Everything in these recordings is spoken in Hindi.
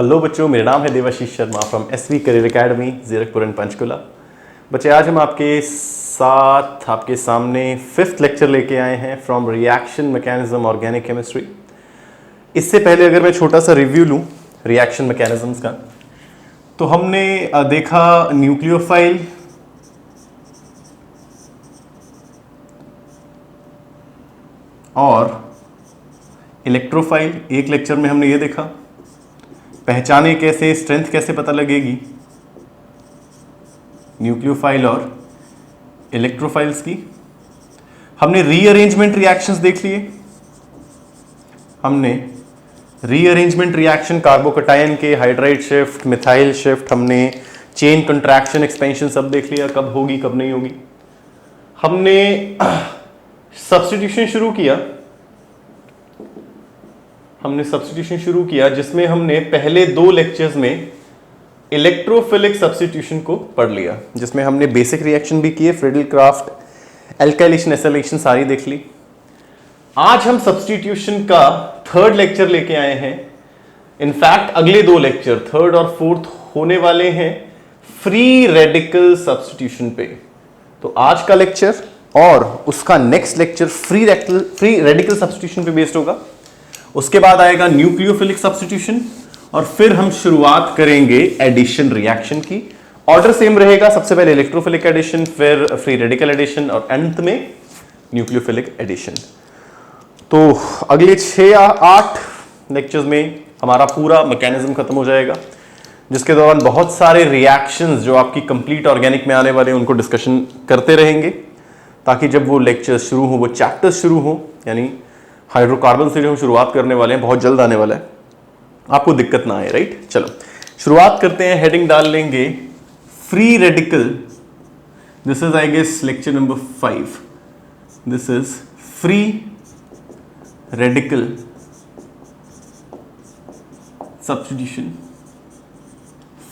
हेलो बच्चों, मेरा नाम है Devashish Sharma from SV career academy Zirakpur and Panchkula. बच्चे, आज हम आपके सामने 5th लेक्चर लेके आए हैं from reaction mechanism organic chemistry. इससे पहले अगर मैं छोटा सा रिव्यू लूँ रिएक्शन मैकेनिज्म्स का, तो हमने देखा न्यूक्लियोफाइल, और इलेक्ट्रोफाइल। एक लेक्चर में हमने ये देखा पहचाने कैसे, स्ट्रेंथ कैसे पता लगेगी न्यूक्लियोफाइल और इलेक्ट्रोफाइल्स की। हमने रीअरेंजमेंट रिएक्शंस देख लिए। हमने रीअरेंजमेंट रिएक्शन, कार्बोकटायन के हाइड्राइड शिफ्ट, मिथाइल शिफ्ट, हमने चेन कंट्रैक्शन, एक्सपेंशन सब देख लिया, कब होगी कब नहीं होगी। हमने सब्स्टिट्यूशन शुरू किया जिसमें हमने पहले 2 लेक्चर्स में इलेक्ट्रोफिलिक सब्स्टिट्यूशन को पढ़ लिया, जिसमें हमने बेसिक रिएक्शन भी किए, फ्रीडल-क्राफ्ट, एल्काइलेशन, एसिलेशन सारी देख ली। आज हम सब्स्टिट्यूशन का 3rd लेक्चर लेके आए हैं। इनफैक्ट अगले 2 लेक्चर 3rd और 4th होने वाले हैं फ्री रेडिकल सब्स्टिट्यूशन पे। तो आज का लेक्चर और उसका next lecture free radical substitution पे बेस्ड होगा। उसके बाद आएगा न्यूक्लियोफिलिक सब्स्टिट्यूशन, और फिर हम शुरुआत करेंगे एडिशन रिएक्शन की। ऑर्डर सेम रहेगा, सबसे पहले इलेक्ट्रोफिलिक एडिशन, फिर फ्री रेडिकल एडिशन, और अंत में न्यूक्लियोफिलिक एडिशन। तो अगले 6 या 8 लेक्चर्स में हमारा पूरा मैकेनिज्म खत्म हो जाएगा, जिसके दौरान बहुत सारे रिएक्शंस जो आपकी कंप्लीट ऑर्गेनिक में आने वाले हैं उनको डिस्कशन करते रहेंगे, ताकि जब वो लेक्चर्स शुरू हो, वो चैप्टर्स शुरू हो, यानी हाइड्रोकार्बन से जो हम शुरुआत करने वाले हैं, बहुत जल्द आने वाला है, आपको दिक्कत ना आए। राइट, चलो शुरुआत करते हैं। हेडिंग डाल लेंगे free radical. This is I guess lecture number 5। This is free radical substitution.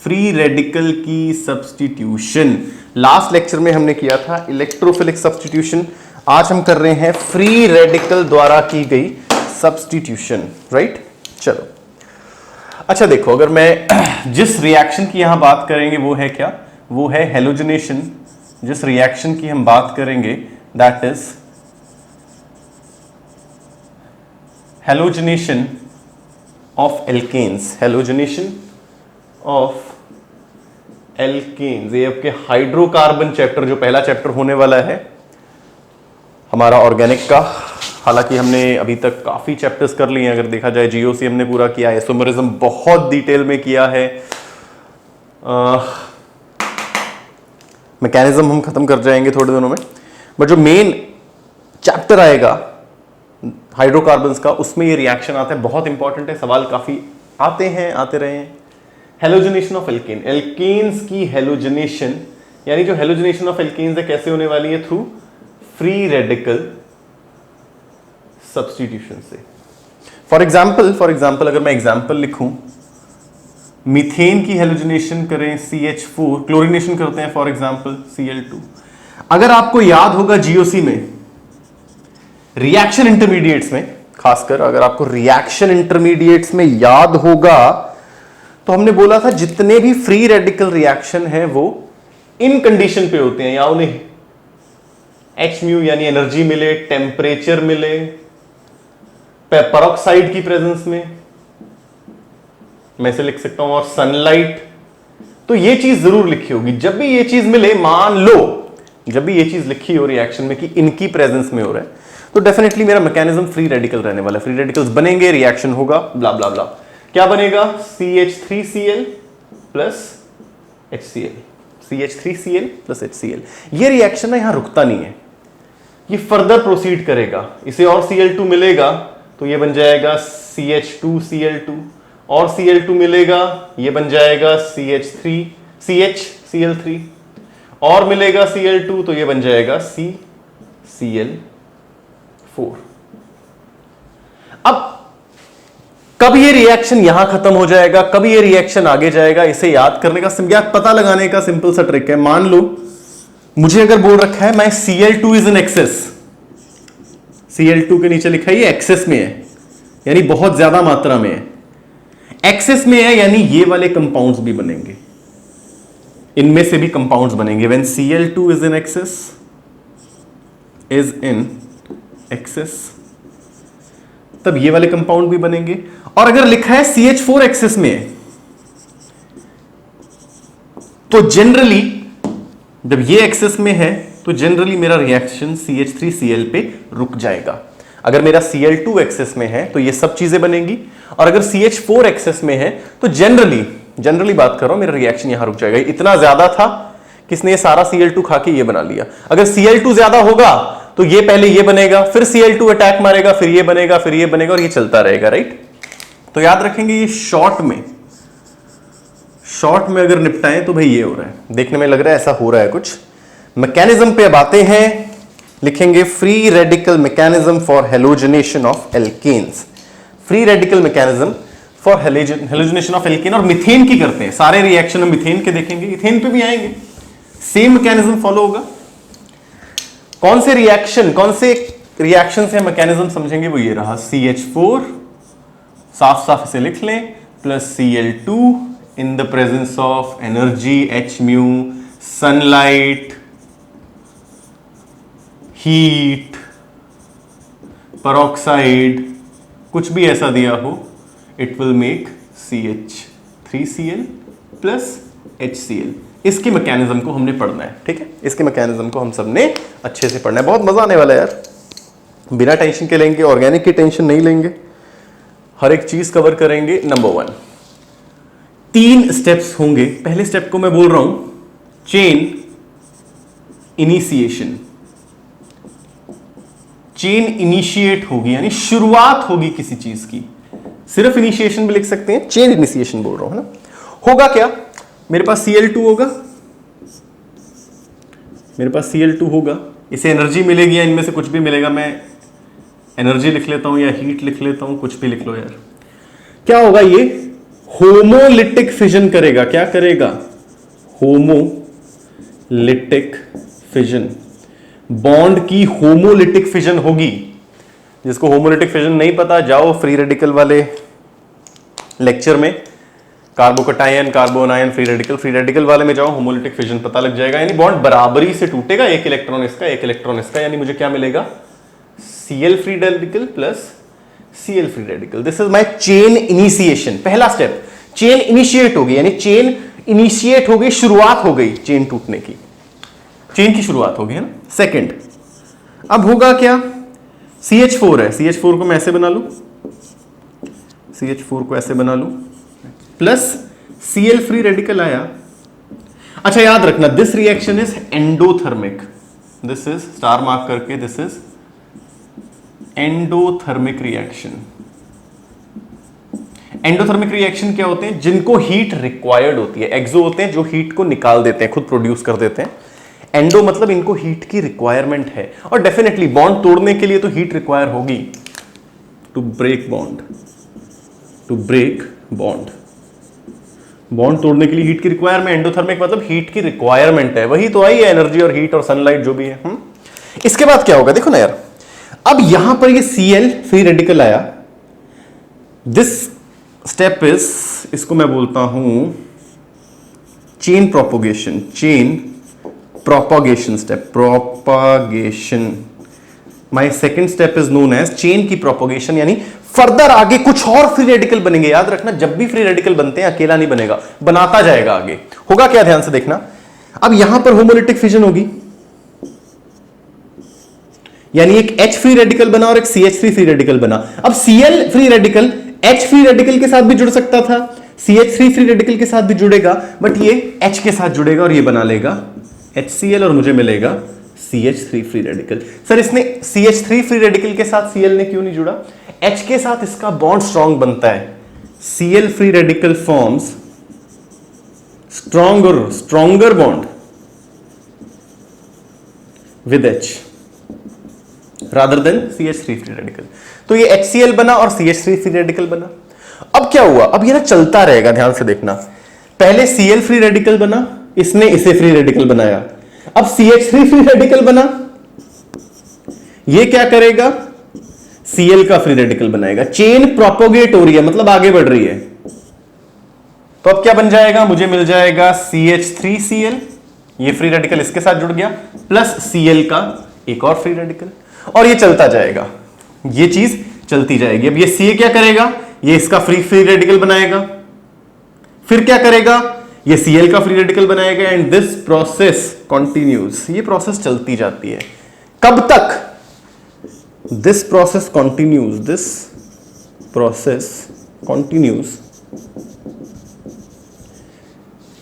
Free radical की सब्स्टिट्यूशन लास्ट लेक्चर में हमने किया था इलेक्ट्रोफिलिक सब्स्टिट्यूशन। आज हम कर रहे हैं फ्री रेडिकल द्वारा की गई सब्स्टिट्यूशन। राइट, चलो अच्छा देखो, अगर मैं जिस रिएक्शन की यहां बात करेंगे वो है क्या, वो है हेलोजनेशन। जिस रिएक्शन की हम बात करेंगे that is halogenation of alkanes. Halogenation of alkanes, ये आपके हाइड्रोकार्बन चैप्टर, जो पहला चैप्टर होने वाला है हमारा ऑर्गेनिक का। हालांकि हमने अभी तक काफी चैप्टर्स कर लिए हैं, अगर देखा जाए जीओसी हमने पूरा किया है, आइसोमरिज्म बहुत डिटेल में किया है, मैकेनिज्म हम खत्म कर जाएंगे थोड़े दिनों में। बट जो मेन चैप्टर आएगा हाइड्रोकार्बन्स का, उसमें ये रिएक्शन आता है, बहुत इंपॉर्टेंट है, सवाल काफी आते रहे हैं। हेलोजनेशन ऑफ एल्केन, एल्केन्स की हेलोजनेशन, यानी जो हेलोजनेशन ऑफ एल्केन्स है कैसे होने वाली है, थ्रू फ्री रेडिकल सब्स्टिट्यूशन से। फॉर एग्जाम्पल अगर मैं एग्जाम्पल लिखूं, मीथेन की हेलोजनेशन करें CH4, क्लोरीनेशन करते हैं फॉर एग्जाम्पल Cl2। अगर आपको याद होगा जीओसी में रिएक्शन इंटरमीडिएट्स में, खासकर अगर आपको रिएक्शन इंटरमीडिएट्स में याद होगा, तो हमने बोला था जितने भी फ्री रेडिकल रिएक्शन है वो इन कंडीशन पे होते हैं, या उन्हें hmu यानी एनर्जी मिले, टेम्परेचर मिले, पेरोक्साइड की प्रेजेंस में, मैं इसे लिख सकता हूं, और सनलाइट। तो ये चीज जरूर लिखी होगी। जब भी ये चीज मिले, मान लो जब भी ये चीज लिखी हो रिएक्शन में कि इनकी प्रेजेंस में हो रहा है, तो डेफिनेटली मेरा मैकेनिज्म फ्री रेडिकल रहने वाला है। फ्री रेडिकल्स बनेंगे, रिएक्शन होगा, ब्ला ब्ला ब्ला। क्या बनेगा? CH3Cl plus HCl, CH3Cl plus HCl। ये रिएक्शन ना यहां रुकता नहीं है, ये फर्दर प्रोसीड करेगा। इसे और Cl2 मिलेगा तो ये बन जाएगा CH2Cl2, और Cl2 मिलेगा, ये बन जाएगा CH3Cl3, और मिलेगा Cl2 तो ये बन जाएगा CCl4। अब कब ये रिएक्शन यहां खत्म हो जाएगा, कब ये रिएक्शन आगे जाएगा, इसे याद करने का, पता लगाने का सिंपल सा ट्रिक है। मान लो मुझे अगर बोल रखा है मैं Cl2 is in excess, Cl2 के नीचे लिखा है ये एक्सेस में है, यानी बहुत ज्यादा मात्रा में है। एक्सेस में है यानी ये वाले कंपाउंड्स भी बनेंगे, इनमें से भी कंपाउंड्स बनेंगे। When Cl2 is in excess, तब ये वाले कंपाउंड भी बनेंगे। और अगर लिखा है CH4 एक्सेस में है, तो जनरली जब ये एक्सेस में है तो जनरली मेरा रिएक्शन CH3Cl पे रुक जाएगा। अगर मेरा Cl2 एक्सेस में है तो ये सब चीजें बनेंगी, और अगर CH4 एक्सेस में है तो जनरली बात कर रहा हूं, मेरा रिएक्शन यहां रुक जाएगा। इतना ज्यादा था किसने ये सारा Cl2 खा के ये बना लिया। अगर Cl2 ज्यादा होगा तो ये पहले ये बनेगा, फिर Cl2 अटैक मारेगा, फिर ये बनेगा, फिर ये बनेगा, और ये चलता रहेगा, राइट। तो याद रखेंगे ये शॉर्ट में अगर निपटाएं तो भाई ये हो रहा है, देखने में लग रहा है ऐसा हो रहा है कुछ। मैकेनिज्म पे अब आते हैं, लिखेंगे free radical mechanism for halogenation of alkanes. Free radical mechanism for halogenation of alkane, और मिथेन की करते हैं। सारे रिएक्शन हम मिथेन के देखेंगे, इथेन पे भी आएंगे, सेम मैकेनिज्म फॉलो होगा। कौन से रिएक्शन से मैकेनिज्म समझेंगे, वो ये रहा CH4, साफ इसे लिख लें, plus Cl2 in the presence of energy H mu, sunlight, heat, peroxide, कुछ भी ऐसा दिया हो, it will make CH3Cl plus HCl। इसकी मैकेनिज्म को हमने पढ़ना है, ठीक है। इसके मैकेनिज्म को हम सबने अच्छे से पढ़ना है। बहुत मजा आने वाला है यार, बिना टेंशन के लेंगे, ऑर्गेनिक की टेंशन नहीं लेंगे, हर एक चीज कवर करेंगे। नंबर 1, 3 स्टेप्स होंगे। पहले स्टेप को मैं बोल रहा हूं चेन इनिशिएशन। चेन इनिशिएट होगी यानी शुरुआत होगी किसी चीज की, सिर्फ इनिशिएशन भी लिख सकते हैं, चेन इनिशिएशन बोल रहा हूं, है ना। होगा क्या, मेरे पास Cl2 होगा, इसे एनर्जी मिलेगी या इनमें से कुछ भी मिलेगा, मैं एनर्जी लिख लेता हूं या हीट लिख लेता हूं, कुछ भी लिख लो यार। क्या होगा, ये होमोलिटिक फिजन करेगा। क्या करेगा, होमोलिटिक फिजन। बॉन्ड की होमोलिटिक फिजन होगी। जिसको होमोलिटिक फिजन नहीं पता, जाओ फ्री रेडिकल वाले लेक्चर में, कार्बोकटायन, कार्बोनायन, फ्री रेडिकल वाले में जाओ, होमोलिटिक फिजन पता लग जाएगा। यानी बॉन्ड बराबरी से टूटेगा, एक इलेक्ट्रॉन इसका, एक इलेक्ट्रॉन इसका, यानी मुझे क्या मिलेगा, Cl free radical plus Cl free radical. This is my chain initiation. पहला स्टेप, चेन इनिशिएट होगी, यानी चेन इनिशिएट हो गई, शुरुआत हो गई चेन टूटने की, चेन की शुरुआत होगी, है ना। सेकंड, अब होगा क्या, CH4 है, CH4 को मैं ऐसे बना लूं, CH4 को ऐसे बना लूं, प्लस Cl फ्री रेडिकल आया। अच्छा याद रखना, this reaction is endothermic, this is star mark करके, this is endothermic reaction. Endothermic reaction क्या होते हैं, जिनको हीट रिक्वायर्ड होती है। एक्सो होते हैं जो हीट को निकाल देते हैं, खुद प्रोड्यूस कर देते हैं। एंडो मतलब इनको हीट की रिक्वायरमेंट है, और डेफिनेटली बॉन्ड तोड़ने के लिए तो हीट रिक्वायर होगी, टू ब्रेक बॉन्ड, बॉन्ड तोड़ने के लिए हीट की रिक्वायरमेंट। एंडोथर्मिक मतलब हीट की रिक्वायरमेंट है, वही तो आई है एनर्जी और हीट और सनलाइट जो भी है। इसके बाद क्या होगा, देखो ना यार, अब यहां पर ये Cl फ्री रेडिकल आया, दिस स्टेप इज, इसको मैं बोलता हूं chain propagation step, propagation. My second step is known as chain की प्रोपोगेशन, यानी फर्दर आगे कुछ और फ्री रेडिकल बनेंगे। याद रखना, जब भी फ्री रेडिकल बनते हैं अकेला नहीं बनेगा, बनाता जाएगा आगे। होगा क्या, ध्यान से देखना, अब यहां पर होमोलिटिक फिजन होगी, यानी एक H फ्री रेडिकल बना और एक CH3 फ्री रेडिकल बना। अब Cl free radical H free radical के साथ भी जुड़ सकता था, CH3 फ्री रेडिकल के साथ भी जुड़ेगा, बट ये H के साथ जुड़ेगा और ये बना लेगा HCl, और मुझे मिलेगा CH3 फ्री रेडिकल। सर इसने CH3 फ्री रेडिकल के साथ Cl ने क्यों नहीं जुड़ा, H के साथ इसका बॉन्ड स्ट्रॉन्ग बनता है। Cl free radical forms stronger bond with H rather than CH3 free radical. तो ये HCl बना और CH3 फ्री रेडिकल बना। अब क्या हुआ, अब ये ना चलता रहेगा, ध्यान से देखना। पहले Cl फ्री रेडिकल बना, इसने इसे फ्री रेडिकल बनाया, अब CH3 फ्री रेडिकल बना, ये क्या करेगा, Cl का फ्री रेडिकल बनाएगा। चेन प्रोपोगेट हो रही है, मतलब आगे बढ़ रही है, तो अब क्या बन जाएगा, मुझे मिल जाएगा CH3Cl, ये फ्री रेडिकल इसके साथ जुड़ गया, प्लस Cl का एक और फ्री रेडिकल, और ये चलता जाएगा, ये चीज चलती जाएगी। अब ये Ca क्या करेगा, ये इसका फ्री रेडिकल बनाएगा, फिर क्या करेगा, ये Cl का फ्री रेडिकल बनाएगा, एंड दिस प्रोसेस कंटिन्यूज, ये प्रोसेस चलती जाती है। कब तक, दिस प्रोसेस कंटिन्यूज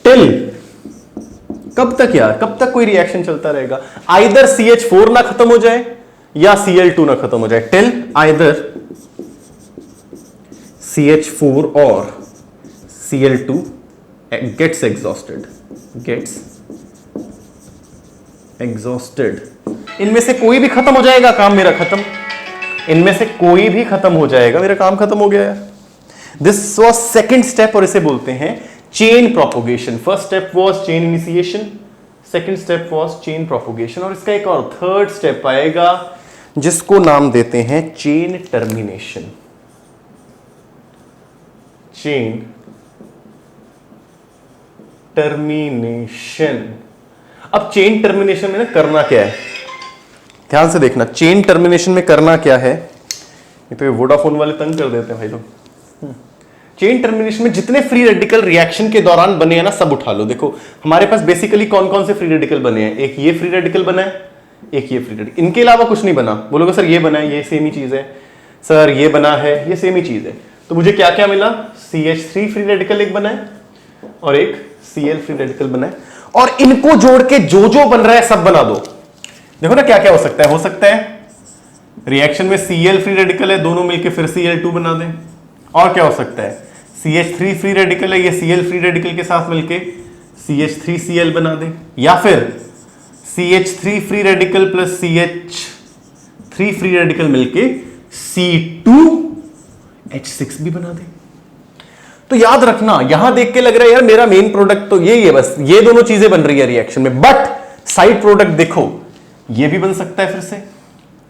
टिल, कब तक यार, कब तक कोई रिएक्शन चलता रहेगा, आइदर CH4 ना खत्म हो जाए या Cl2 ना खत्म हो जाए, टिल आइदर CH4 और Cl2 gets exhausted, इनमें से कोई भी खत्म हो जाएगा, काम मेरा खत्म, इनमें से कोई भी खत्म हो जाएगा, मेरा काम खत्म हो गया है। दिस वाज सेकंड स्टेप, और इसे बोलते हैं chain propagation. First step was chain initiation, second step was chain propagation, और इसका एक और थर्ड स्टेप आएगा जिसको नाम देते हैं चेन टर्मिनेशन। Chain termination. अब चेन टर्मिनेशन में ना करना क्या है, ध्यान से देखना, चेन टर्मिनेशन में करना क्या है, ये तो वोडाफोन वाले तंग कर देते हैं भाई लोग। चेन टर्मिनेशन में जितने फ्री रेडिकल रिएक्शन के दौरान बने हैं ना, सब उठा लो। देखो हमारे पास बेसिकली कौन कौन से फ्री रेडिकल बने हैं, एक ये फ्री रेडिकल बना है, एक ये फ्री रेडिकल, इनके अलावा कुछ नहीं बना। बोलोगे सर ये बना है, ये सेम ही चीज है, सर ये बना है, ये सेम ही चीज है। तो मुझे क्या क्या मिला, CH3 फ्री रेडिकल एक बना है और एक Cl फ्री रेडिकल बना है, और इनको जोड़ के जो जो बन रहा है सब बना दो। देखो ना क्या क्या हो सकता है रिएक्शन में Cl फ्री रेडिकल है, दोनों मिलके फिर Cl2 बना दें। और क्या हो सकता है, CH3 फ्री रेडिकल है, ये Cl फ्री रेडिकल के साथ मिलके CH3Cl बना दें, या फिर CH3 free radical plus CH3 free radical मिलके C2H6 भी बना दें। तो याद रखना, यहां देख के लग रहा है यार मेरा मेन प्रोडक्ट तो यही है, बस ये दोनों चीजें बन रही है रिएक्शन में, बट साइड प्रोडक्ट देखो, ये भी बन सकता है, फिर से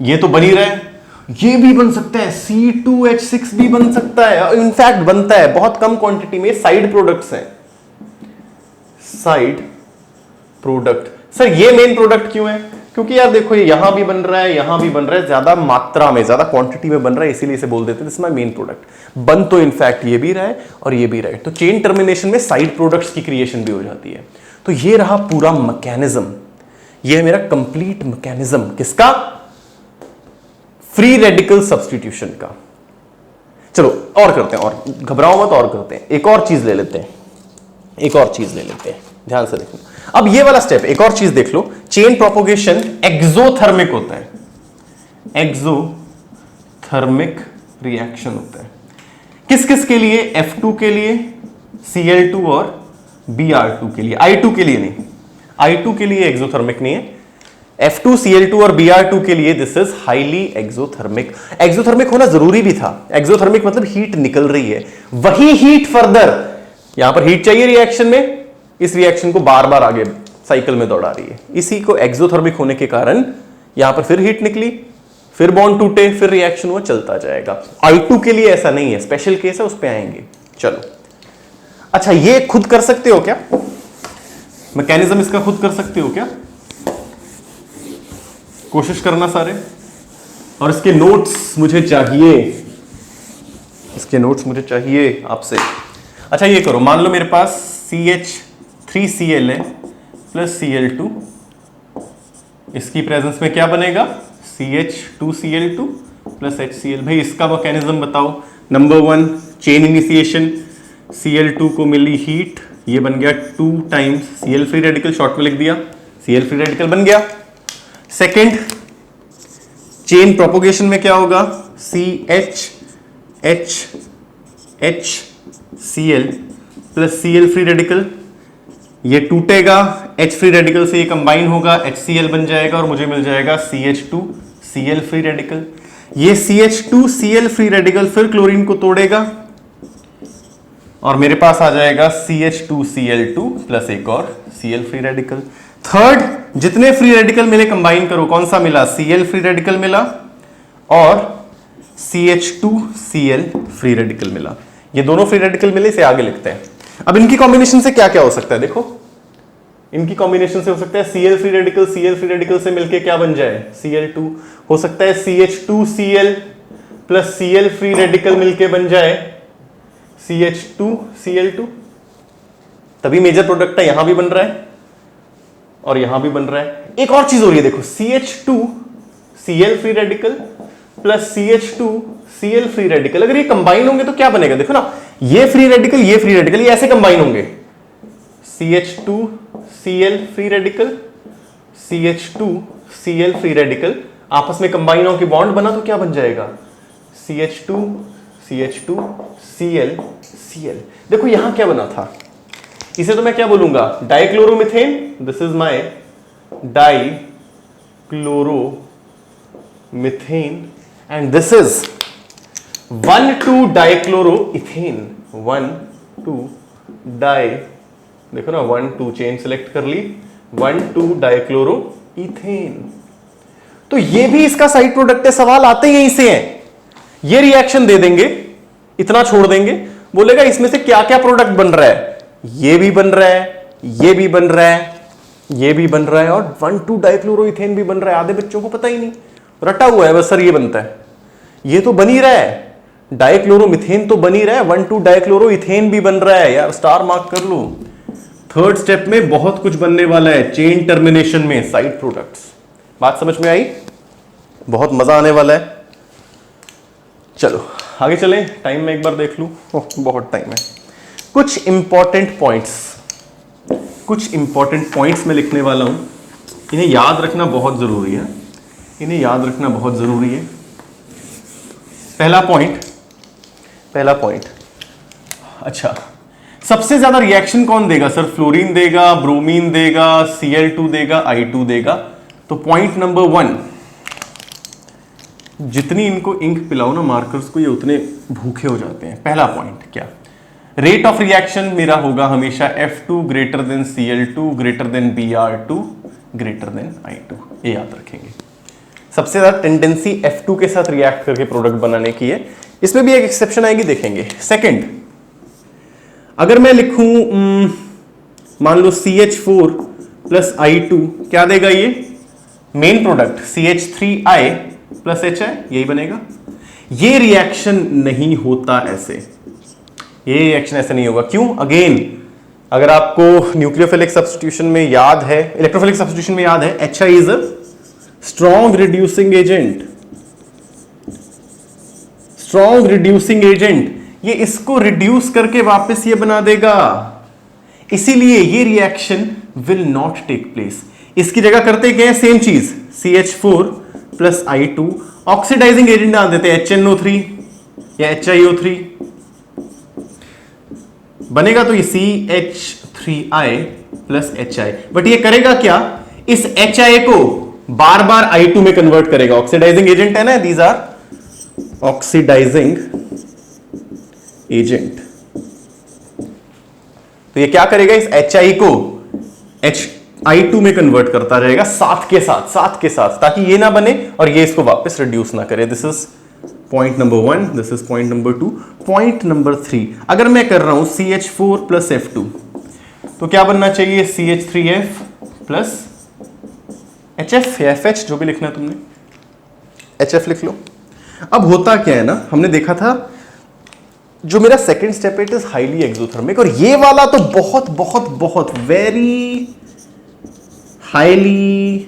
ये तो बन ही रहा है, ये भी बन सकता है, C2H6 भी बन सकता है, इनफैक्ट बनता है बहुत कम क्वांटिटी में। साइड प्रोडक्ट्स हैं, साइड प्रोडक्ट। सर ये मेन प्रोडक्ट क्यों है, क्योंकि यार देखो ये यहां भी बन रहा है, यहां भी बन रहा है, ज्यादा मात्रा में, ज्यादा क्वांटिटी में बन रहा है, इसीलिए इसे बोल देते हैं this is my main product. बन तो इनफैक्ट ये भी रहा है और ये भी रहा है। तो चेन टर्मिनेशन में साइड प्रोडक्ट्स की क्रिएशन भी हो जाती है। तो ये रहा पूरा मैकेनिज्म, ये है मेरा कंप्लीट मैकेनिज्म किसका, फ्री रेडिकल सब्स्टिट्यूशन का। चलो और करते हैं, और घबराओ मत, और करते हैं, एक और चीज ले लेते हैं, एक और चीज ले लेते हैं, ध्यान से देखो। अब ये वाला स्टेप, एक और चीज देख लो, चेन प्रोपोगेशन एक्सोथर्मिक होता है, एक्सोथर्मिक रिएक्शन होता है। किस किस के लिए, F2 के लिए, Cl2 और Br2 के लिए, I2 के लिए नहीं, I2 के लिए एक्सोथर्मिक नहीं है, F2, Cl2 और Br2 के लिए this is highly exothermic. Exothermic होना जरूरी भी था, एक्सोथर्मिक मतलब हीट निकल रही है, वही हीट फर्दर, यहां पर हीट चाहिए रिएक्शन में, इस रिएक्शन को बार बार आगे साइकिल में दौड़ा रही है, इसी को एक्सोथर्मिक होने के कारण यहां पर फिर हीट निकली, फिर बॉन्ड टूटे, फिर रिएक्शन हुआ, चलता जाएगा। I2 के लिए ऐसा नहीं है, स्पेशल केस है, उस पे आएंगे। चलो अच्छा, ये खुद कर सकते हो क्या, मैकेनिज्म इसका खुद कर सकते हो क्या, कोशिश करना सारे, और इसके नोट्स मुझे चाहिए, इसके नोट्स मुझे चाहिए आपसे। अच्छा ये करो, मान लो मेरे पास CH3Cl है प्लस Cl2, इसकी प्रेजेंस में क्या बनेगा, CH2Cl2 प्लस HCl। भाई इसका मैकेनिज्म बताओ। नंबर 1 चेन इनिशिएशन, Cl2 को मिली हीट, ये बन गया 2 times Cl free radical, short में लिख दिया, Cl फ्री रेडिकल बन गया। सेकेंड चेन प्रोपोगेशन में क्या होगा, CHHCl plus Cl free radical, ये टूटेगा, H फ्री रेडिकल से ये कंबाइन होगा, HCl बन जाएगा और मुझे मिल जाएगा CH2Cl फ्री रेडिकल। ये CH2Cl फ्री रेडिकल फिर क्लोरीन को तोड़ेगा और मेरे पास आ जाएगा CH2Cl2 प्लस एक और Cl फ्री रेडिकल। थर्ड, जितने फ्री रेडिकल मिले कंबाइन करो, कौन सा मिला, Cl फ्री रेडिकल मिला और CH2Cl फ्री रेडिकल मिला। ये दोनों फ्री रेडिकल मिले, इसे आगे लिखते हैं। अब इनकी कॉम्बिनेशन से क्या क्या हो सकता है, देखो इनकी कॉम्बिनेशन से हो सकता है Cl फ्री रेडिकल से मिलके क्या बन जाए, Cl2। हो सकता है CH2Cl plus Cl free radical मिलके बन जाए CH2Cl2। तभी मेजर प्रोडक्ट है, यहां भी बन रहा है और यहां भी बन रहा है। एक और चीज हो रही है, देखो CH2Cl free radical plus CH2Cl free radical, अगर ये कंबाइन होंगे तो क्या बनेगा, देखो ना, ये फ्री रेडिकल ये ऐसे कंबाइन होंगे, CH2Cl free radical CH2Cl free radical आपस में कंबाइन होकर बॉन्ड बना तो क्या बन जाएगा, CH2Cl। देखो यहां क्या बना था, इसे तो मैं क्या बोलूंगा, dichloromethane, this is my dichloromethane and this is 1,2 dichloroethane, 1,2 di, देखो ना 1,2 चेन सेलेक्ट कर ली, 1,2 डाइक्लोरोइथेन। तो ये भी इसका साइड प्रोडक्ट है, सवाल आते ही यहीं से हैं। ये रिएक्शन दे देंगे, इतना छोड़ देंगे, बोलेगा इसमें से क्या क्या प्रोडक्ट बन रहा है, ये भी बन रहा है, ये भी बन रहा है, ये भी बन रहा है और 1,2 डाइक्लोरोइथेन भी बन रहा है। आधे बच्चों को पता ही नहीं, रटा हुआ है बस, सर ये बनता है, ये तो बन ही रहा है, डाइक्लोरोमिथेन तो बन ही रहा है, 1,2 डाइक्लोरोइथेन भी बन रहा है, यार स्टार मार्क कर लो। थर्ड स्टेप में बहुत कुछ बनने वाला है, चेन टर्मिनेशन में साइड प्रोडक्ट्स। बात समझ में आई, बहुत मजा आने वाला है। चलो आगे चलें, टाइम में एक बार देख लूं, बहुत टाइम है। कुछ इंपॉर्टेंट पॉइंट्स मैं लिखने वाला हूं, इन्हें याद रखना बहुत जरूरी है, इन्हें याद रखना बहुत जरूरी है। पहला पॉइंट, अच्छा, सबसे ज्यादा रिएक्शन कौन देगा सर, फ्लोरीन देगा, ब्रोमीन देगा, Cl2 देगा, I2 देगा। तो पॉइंट नंबर 1, जितनी इनको इंक पिलाओ ना मार्कर्स को, ये उतने भूखे हो जाते हैं। पहला पॉइंट क्या, रेट ऑफ रिएक्शन मेरा होगा हमेशा F2 greater than Cl2 greater than Br2 greater than I2, ये याद रखेंगे। सबसे ज्यादा टेंडेंसी F2 के साथ रिएक्ट करके प्रोडक्ट बनाने की है, इसमें भी एक एक्सेप्शन आएगी, देखेंगे। सेकंड, अगर मैं लिखूं मान लो CH4 प्लस I2, क्या देगा ये main product, CH3I plus HI, यही बनेगा। ये रिएक्शन नहीं होता ऐसे, ये रिएक्शन ऐसे नहीं होगा, क्यों, अगेन अगर आपको न्यूक्लियोफिलिक सब्स्टिट्यूशन में याद है, इलेक्ट्रोफिलिक सब्स्टिट्यूशन में याद है, HI is a strong reducing agent, ये इसको रिड्यूस करके वापस ये बना देगा, इसीलिए ये reaction will not take place. इसकी जगह करते क्या है, सेम चीज, CH4 plus I2, oxidising agent डाल देते हैं, HNO3 या HiO3 बनेगा, तो ये CH3I प्लस HI। बट ये करेगा क्या, इस HI को बार बार I2 में कन्वर्ट करेगा, ऑक्सीडाइजिंग एजेंट है ना, दीज आर ऑक्सीडाइजिंग एजेंट। तो ये क्या करेगा, इस HI को I2 में कन्वर्ट करता रहेगा साथ के साथ, ताकि ये ना बने और ये इसको वापस रिड्यूस ना करे। This is point number 1, this is point number 2। Point number 3, अगर मैं कर रहा हूं CH4 प्लस F2, तो क्या बनना चाहिए, CH3F प्लस HF या FH, जो भी लिखना है तुमने, HF लिख लो। अब होता क्या है ना, हमने देखा था जो मेरा second step it is highly exothermic, और ये वाला तो बहुत बहुत बहुत वेरी हाईली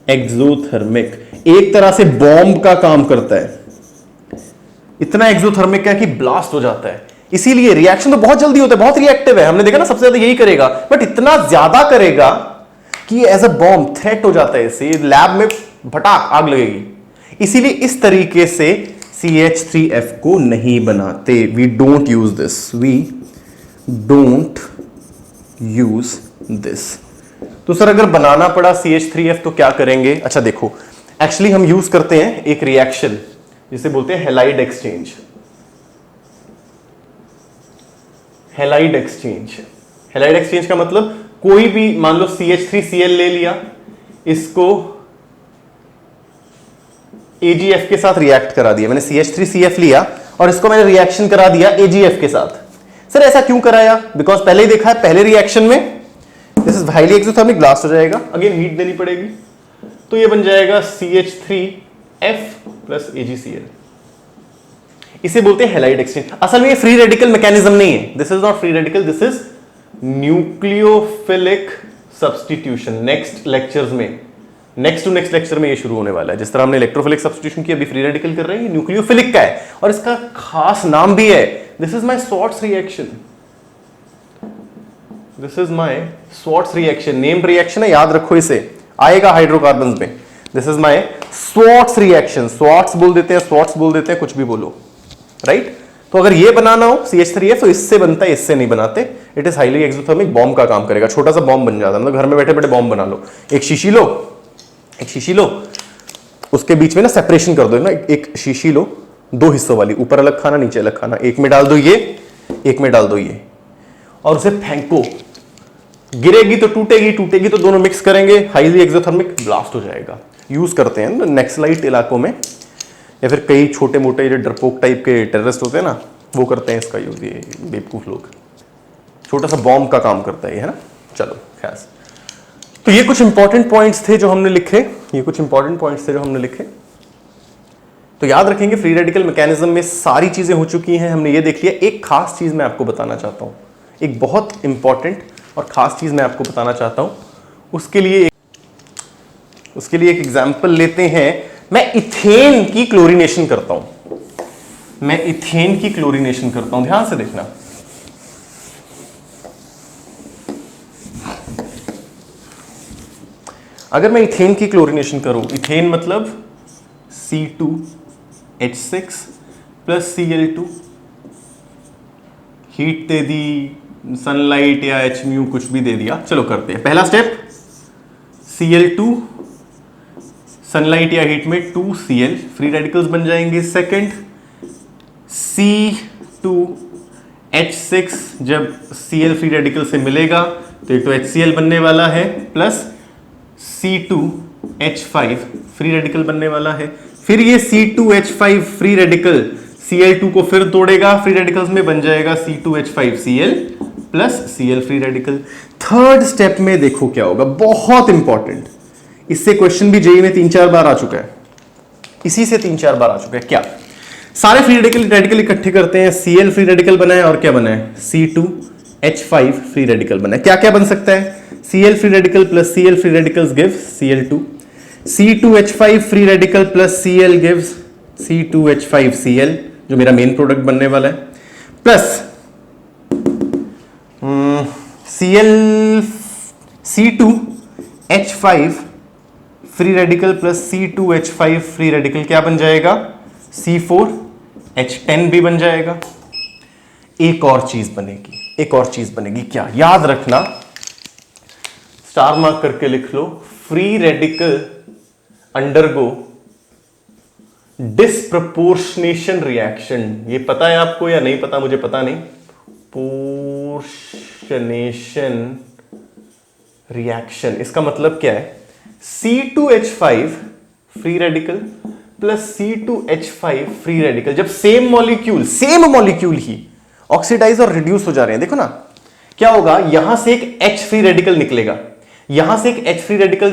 एक्सोथर्मिक, एक तरह से बॉम्ब का काम करता है, इतना एक्सोथर्मिक है कि ब्लास्ट हो जाता है। इसीलिए रिएक्शन तो बहुत जल्दी होता है, बहुत रिएक्टिव है, हमने देखा ना, सबसे ज्यादा यही करेगा, बट इतना ज्यादा करेगा कि एज अ बॉम्ब थ्रेट हो जाता है, इसे लैब में भटाक आग लगेगी। इसीलिए इस तरीके से CH3F को नहीं बनाते, वी डोंट यूज दिस, तो सर अगर बनाना पड़ा CH3F तो क्या करेंगे, अच्छा देखो, एक्चुअली हम यूज करते हैं एक रिएक्शन जिसे बोलते हैं हैलाइड एक्सचेंज। हैलाइड एक्सचेंज का मतलब, कोई भी मान लो CH3Cl ले लिया, इसको AgF के साथ रिएक्ट करा दिया, मैंने CH3CF लिया और इसको मैंने रिएक्शन करा दिया AgF के साथ, सर ऐसा क्यों कराया? बिकॉज पहले ही देखा है, पहले रिएक्शन में this is highly exothermic, blast हो जाएगा, अगेन हीट देनी पड़ेगी, तो ये बन जाएगा CH3F प्लस AgCl। इसे बोलते हैं हैलाइड एक्सचेंज। असल में ये फ्री रेडिकल मैकेनिज्म नहीं है, this is not free radical, this is nucleophilic substitution. Next lectures में, नेक्स्ट टू नेक्स्ट लेक्चर में ये शुरू होने वाला है। जिस तरह हमने इलेक्ट्रोफिलिक सब्स्टिट्यूशन की, अभी फ्री रेडिकल कर रहे हैं, ये न्यूक्लियोफिलिक का है और इसका खास नाम भी है, this is my Swarts reaction. This is my Swarts reaction, name reaction है, याद रखो इसे, आएगा हाइड्रोकार्बन्स में। This is my Swarts reaction, Swarts बोल देते हैं, स्वॉर्ट्स बोल देते हैं, कुछ भी बोलो, राइट? तो अगर ये बनाना हो CH3F तो इससे बनता है, इससे नहीं बनाते। It is highly exothermic, bomb का काम करेगा, छोटा सा बॉम्ब बन जाता है। मतलब घर में बैठे बैठे बॉम्ब बना लो, एक शीशी लो, उसके बीच में ना सेपरेशन कर दो ना, एक शीशी लो, दो हिस्सों वाली, ऊपर अलग खाना नीचे अलग खाना, एक में डाल दो ये, एक में डाल दो ये, और उसे फेंको, गिरेगी तो टूटेगी तो दोनों मिक्स करेंगे, हाईली एक्सोथर्मिक, ब्लास्ट हो जाएगा। यूज करते हैं नक्सलाइट इलाकों में, या फिर कई छोटे मोटे जो डरपोक टाइप के टेररिस्ट होते हैं ना, वो करते हैं इसका यूज, ये बेवकूफ लोग। छोटा सा बॉम्ब का काम करता है ये, है ना। चलो खैर, तो ये कुछ इंपॉर्टेंट पॉइंट्स थे जो हमने लिखे, तो याद रखेंगे फ्री रेडिकल मैकेनिज्म में सारी चीजें हो चुकी हैं, हमने ये देख लिया। एक खास चीज मैं आपको बताना चाहता हूं, एक बहुत इंपॉर्टेंट और खास चीज मैं आपको बताना चाहता हूं। उसके लिए एक एग्जांपल लेते हैं। मैं इथेन की क्लोरीनेशन करता हूं, ध्यान से देखना। अगर मैं इथेन की क्लोरीनेशन करूं, इथेन मतलब C2H6 प्लस Cl2, हीट दे दी, सनलाइट या HMU कुछ भी दे दिया, चलो करते हैं। पहला स्टेप, Cl2 सनलाइट या हीट में 2Cl, फ्री रेडिकल्स बन जाएंगे। सेकंड, C2H6 जब Cl फ्री रेडिकल से मिलेगा तो एक तो HCl बनने वाला है, प्लस C2H5 फ्री रेडिकल बनने वाला है। फिर ये C2H5 फ्री रेडिकल Cl2 को फिर तोड़ेगा, फ्री रेडिकल्स में बन जाएगा C2H5Cl plus Cl free radical. Third step में देखो क्या होगा, बहुत इंपॉर्टेंट, इससे क्वेश्चन भी जेईई में 3-4 बार आ चुका है, इसी से 3-4 बार आ चुका है। क्या? सारे फ्री रेडिकल इकट्ठे करते हैं, Cl फ्री रेडिकल बना है और क्या बना है, C2H5 फ्री रेडिकल बना है। क्या क्या बन सकता है, Cl free radical plus Cl free radicals gives Cl2, C2H5 free radical plus Cl gives C2H5Cl जो मेरा मेन प्रोडक्ट बनने वाला है, plus C2H5 free radical plus C2H5 free radical क्या बन जाएगा, C4H10 भी बन जाएगा। एक और चीज बनेगी, क्या? याद रखना, स्टार मार्क करके लिख लो, free radical undergo disproportionation reaction. ये पता है आपको या नहीं पता, मुझे पता नहीं। पोर्शनेशन रिएक्शन, इसका मतलब क्या है, C2H5 free radical plus C2H5 free radical जब सेम मॉलिक्यूल ही ऑक्सीडाइज और रिड्यूस हो जा रहे हैं, देखो ना क्या होगा, यहां से एक H फ्री रेडिकल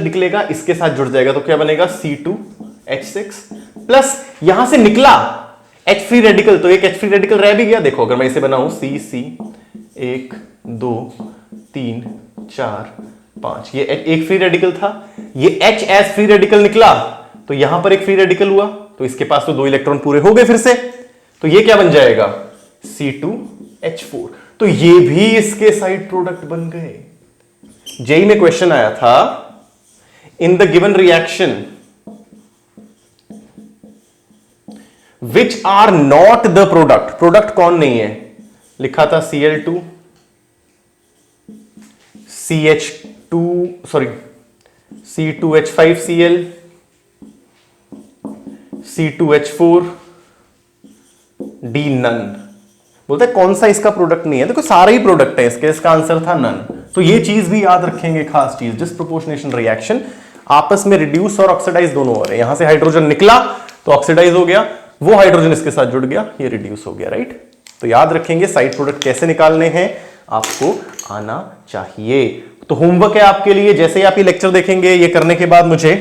निकलेगा, इसके साथ जुड़ जाएगा तो क्या बनेगा, C2H6 प्लस यहां से निकला H फ्री रेडिकल, तो एक H फ्री रेडिकल रह भी गया। देखो अगर मैं इसे बनाऊं CC 1 2 3 4 5, ये एक फ्री रेडिकल था, ये H एज फ्री रेडिकल निकला तो यहां पर एक फ्री रेडिकल हुआ, तो इसके पास तो 2 इलेक्ट्रॉन पूरे हो गए फिर से, तो ये क्या बन जाएगा, C2H4, तो ये भी इसके साइड प्रोडक्ट बन गए। जेई में क्वेश्चन आया था, in the given reaction which are not the product कौन नहीं है, लिखा था Cl2 C2H5Cl C2H4 D none, बोलते हैं कौन सा इसका प्रोडक्ट नहीं है, देखो सारे ही प्रोडक्ट है इसके, इसका आंसर था नन। तो ये चीज भी याद रखेंगे, खास चीज, डिस्प्रपोर्शनेशन रिएक्शन, आपस में रिड्यूस और ऑक्सीडाइज दोनों हो रहे हैं। यहां से हाइड्रोजन निकला तो ऑक्सीडाइज हो गया, वो हाइड्रोजन इसके साथ जुड़ गया, ये रिड्यूस हो गया, राइट। तो याद रखेंगे साइड प्रोडक्ट कैसे निकालने हैं, आपको आना चाहिए। तो होमवर्क है आपके लिए, जैसे ही आप ये लेक्चर देखेंगे, ये करने के बाद मुझे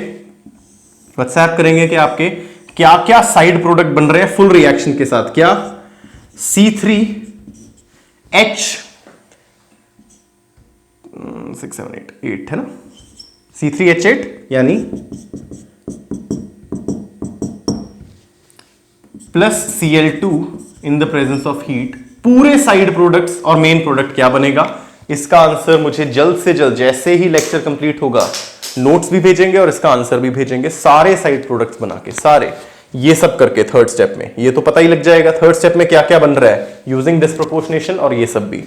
व्हाट्सएप करेंगे कि आपके क्या क्या साइड प्रोडक्ट बन रहे हैं फुल रिएक्शन के साथ। क्या C3H 6 7 8 है ना, C3H8 यानी plus Cl2 in the presence of heat, पूरे साइड प्रोडक्ट्स और मेन प्रोडक्ट क्या बनेगा, इसका आंसर मुझे जल्द से जल्द, जैसे ही लेक्चर कंप्लीट होगा, नोट्स भी भेजेंगे और इसका आंसर भी भेजेंगे, सारे साइड प्रोडक्ट्स बना के, सारे ये सब करके थर्ड स्टेप में। ये तो पता ही लग जाएगा थर्ड स्टेप में क्या क्या बन रहा है यूजिंग डिस्प्रोपोर्शनेशन और ये सब भी।